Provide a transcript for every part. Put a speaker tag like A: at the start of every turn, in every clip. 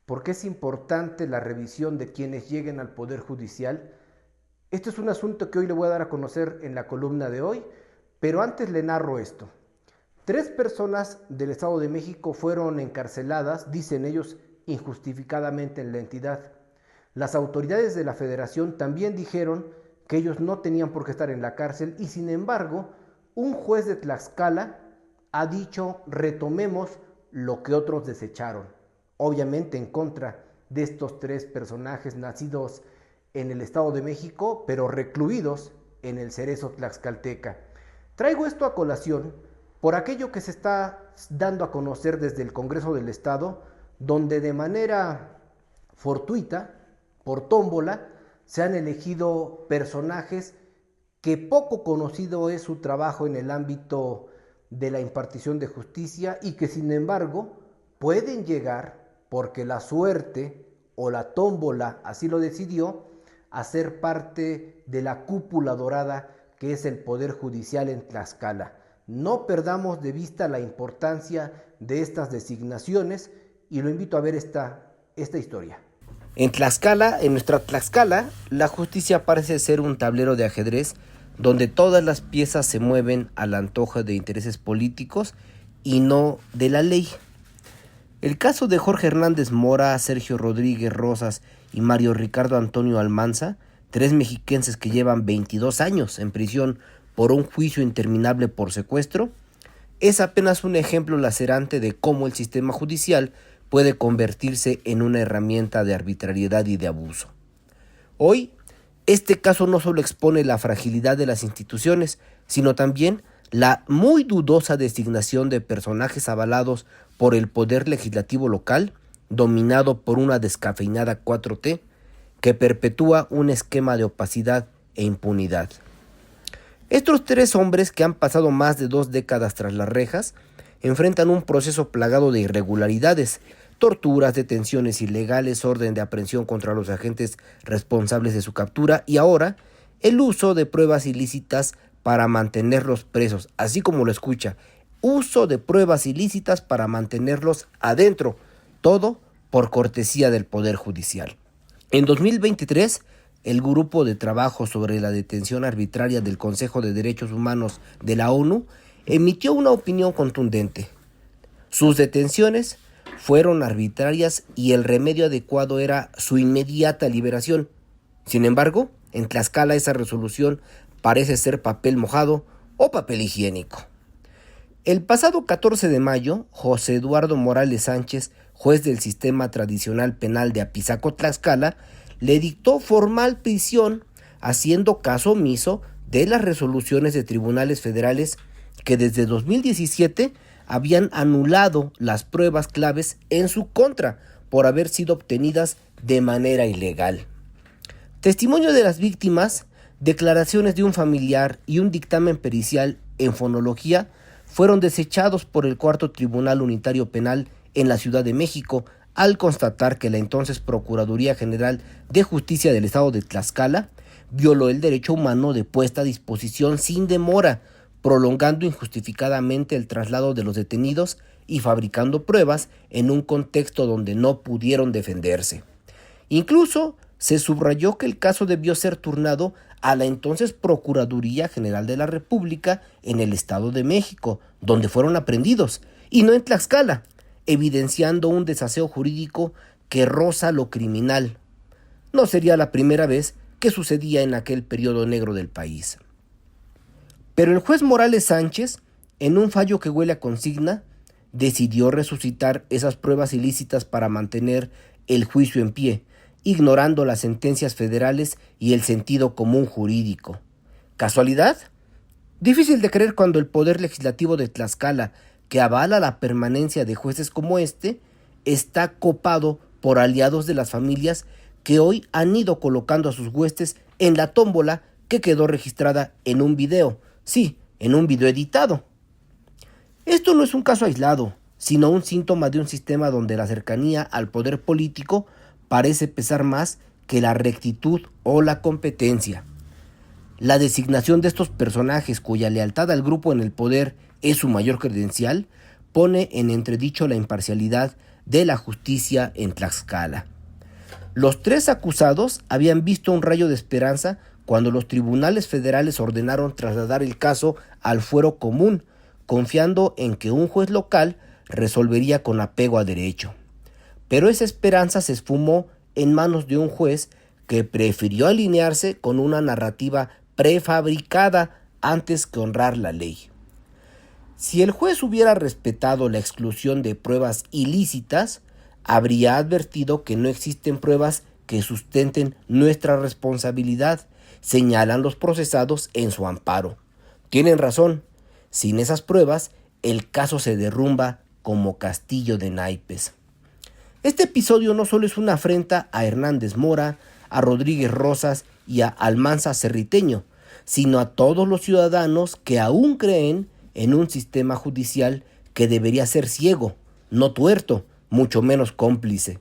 A: ¿Por qué es importante la revisión de quienes lleguen al Poder Judicial? Este es un asunto que hoy le voy a dar a conocer en la columna de hoy, pero antes le narro esto. 3 personas del Estado de México fueron encarceladas, dicen ellos, injustificadamente en la entidad. Las autoridades de la Federación también dijeron que ellos no tenían por qué estar en la cárcel y sin embargo, un juez de Tlaxcala ha dicho retomemos lo que otros desecharon, obviamente en contra de estos 3 personajes nacidos en el Estado de México, pero recluidos en el Cerezo tlaxcalteca. Traigo esto a colación por aquello que se está dando a conocer desde el Congreso del Estado, donde de manera fortuita, por tómbola, se han elegido personajes que poco conocido es su trabajo en el ámbito de la impartición de justicia y que sin embargo pueden llegar, porque la suerte o la tómbola así lo decidió, a ser parte de la cúpula dorada que es el Poder Judicial en Tlaxcala. No perdamos de vista la importancia de estas designaciones y lo invito a ver esta historia.
B: En Tlaxcala, en nuestra Tlaxcala, la justicia parece ser un tablero de ajedrez donde todas las piezas se mueven al antojo de intereses políticos y no de la ley. El caso de Jorge Hernández Mora, Sergio Rodríguez Rosas y Mario Ricardo Antonio Almanza, 3 mexiquenses que llevan 22 años en prisión por un juicio interminable por secuestro, es apenas un ejemplo lacerante de cómo el sistema judicial puede convertirse en una herramienta de arbitrariedad y de abuso. Hoy, este caso no solo expone la fragilidad de las instituciones, sino también la muy dudosa designación de personajes avalados por el poder legislativo local, dominado por una descafeinada 4T, que perpetúa un esquema de opacidad e impunidad. Estos 3 hombres, que han pasado más de 2 décadas tras las rejas, enfrentan un proceso plagado de irregularidades, torturas, detenciones ilegales, orden de aprehensión contra los agentes responsables de su captura y ahora el uso de pruebas ilícitas para mantenerlos presos, así como lo escucha, uso de pruebas ilícitas para mantenerlos adentro, todo por cortesía del Poder Judicial. En 2023, el Grupo de Trabajo sobre la Detención Arbitraria del Consejo de Derechos Humanos de la ONU emitió una opinión contundente. Sus detenciones fueron arbitrarias y el remedio adecuado era su inmediata liberación. Sin embargo, en Tlaxcala esa resolución parece ser papel mojado o papel higiénico. El pasado 14 de mayo, José Eduardo Morales Sánchez, juez del sistema tradicional penal de Apizaco, Tlaxcala, le dictó formal prisión, haciendo caso omiso de las resoluciones de tribunales federales que desde 2017 habían anulado las pruebas claves en su contra por haber sido obtenidas de manera ilegal. Testimonio de las víctimas, declaraciones de un familiar y un dictamen pericial en fonología fueron desechados por el 4º Tribunal Unitario Penal en la Ciudad de México al constatar que la entonces Procuraduría General de Justicia del Estado de Tlaxcala violó el derecho humano de puesta a disposición sin demora, prolongando injustificadamente el traslado de los detenidos y fabricando pruebas en un contexto donde no pudieron defenderse. Incluso se subrayó que el caso debió ser turnado a la entonces Procuraduría General de la República en el Estado de México, donde fueron aprehendidos, y no en Tlaxcala, evidenciando un desaseo jurídico que roza lo criminal. No sería la primera vez que sucedía en aquel periodo negro del país. Pero el juez Morales Sánchez, en un fallo que huele a consigna, decidió resucitar esas pruebas ilícitas para mantener el juicio en pie, ignorando las sentencias federales y el sentido común jurídico. ¿Casualidad? Difícil de creer cuando el Poder Legislativo de Tlaxcala, que avala la permanencia de jueces como este, está copado por aliados de las familias que hoy han ido colocando a sus huestes en la tómbola que quedó registrada en un video. Sí, en un video editado. Esto no es un caso aislado, sino un síntoma de un sistema donde la cercanía al poder político parece pesar más que la rectitud o la competencia. La designación de estos personajes cuya lealtad al grupo en el poder es su mayor credencial, pone en entredicho la imparcialidad de la justicia en Tlaxcala. Los 3 acusados habían visto un rayo de esperanza cuando los tribunales federales ordenaron trasladar el caso al fuero común, confiando en que un juez local resolvería con apego a derecho. Pero esa esperanza se esfumó en manos de un juez que prefirió alinearse con una narrativa prefabricada antes que honrar la ley. Si el juez hubiera respetado la exclusión de pruebas ilícitas, habría advertido que no existen pruebas que sustenten nuestra responsabilidad, señalan los procesados en su amparo. Tienen razón, sin esas pruebas, el caso se derrumba como castillo de naipes. Este episodio no solo es una afrenta a Hernández Mora, a Rodríguez Rosas y a Almanza Cerriteño, sino a todos los ciudadanos que aún creen en un sistema judicial que debería ser ciego, no tuerto, mucho menos cómplice.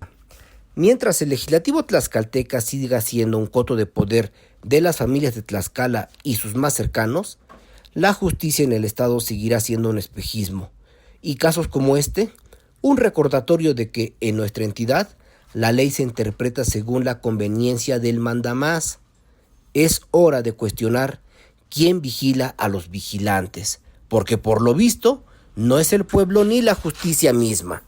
B: Mientras el legislativo tlaxcalteca siga siendo un coto de poder de las familias de Tlaxcala y sus más cercanos, la justicia en el estado seguirá siendo un espejismo, y casos como este, un recordatorio de que en nuestra entidad la ley se interpreta según la conveniencia del mandamás. Es hora de cuestionar quién vigila a los vigilantes, porque por lo visto no es el pueblo ni la justicia misma.